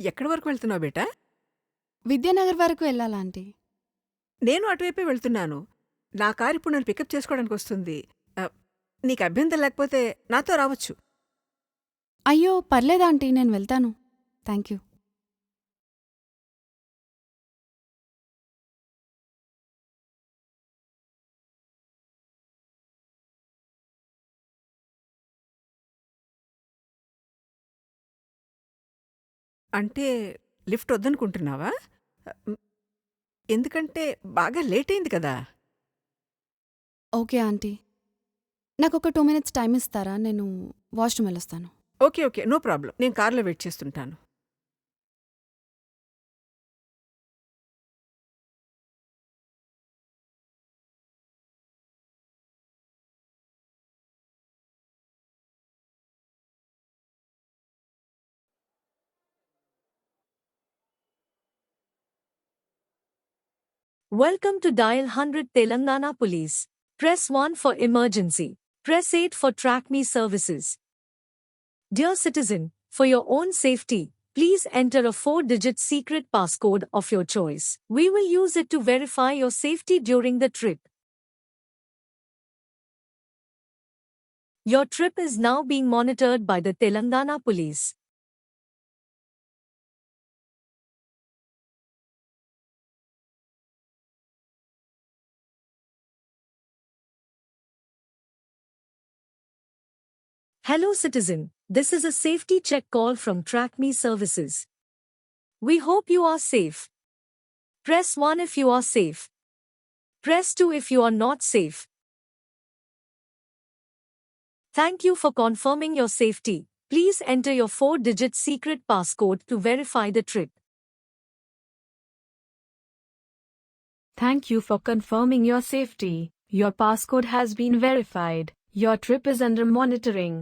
ఎక్కడి వరకు వెళ్తున్నావు బేటా? విద్యానగర్ వరకు వెళ్ళాలా ఆంటీ? నేను అటువైపే వెళ్తున్నాను. నా కారు ఇప్పుడు నన్ను పికప్ చేసుకోవడానికొస్తుంది. నీకు అభ్యంతరం లేకపోతే నాతో రావచ్చు. అయ్యో పర్లేదు ఆంటీ, నేను వెళ్తాను. Thank you. అంటే లిఫ్ట్ వద్దనుకుంటున్నావా? హ్మ్. ఎందుకంటే బాగా లేట్ అయింది కదా! Okay aunty. నాకొక 2 మినిట్స్ టైం ఇస్తారా? నేను వాష్‌రూమ్ వెళ్ళొస్తాను. ఓకే. ఓకే. No problem. నేను కార్‌లో వెయిట్ చేస్తుంటాను. Welcome to Dial 100 Telangana Police. Press 1 for emergency. Press 8 for Track Me services. Dear citizen, for your own safety, please enter a 4-digit secret passcode of your choice. We will use it to verify your safety during the trip. Your trip is now being monitored by the Telangana Police. Hello citizen, this is a safety check call from Track Me services. We hope you are safe. Press 1 if you are safe. Press 2 if you are not safe. Thank you for confirming your safety. Please enter your 4-digit secret passcode to verify the trip. Thank you for confirming your safety. Your passcode has been verified. Your trip is under monitoring.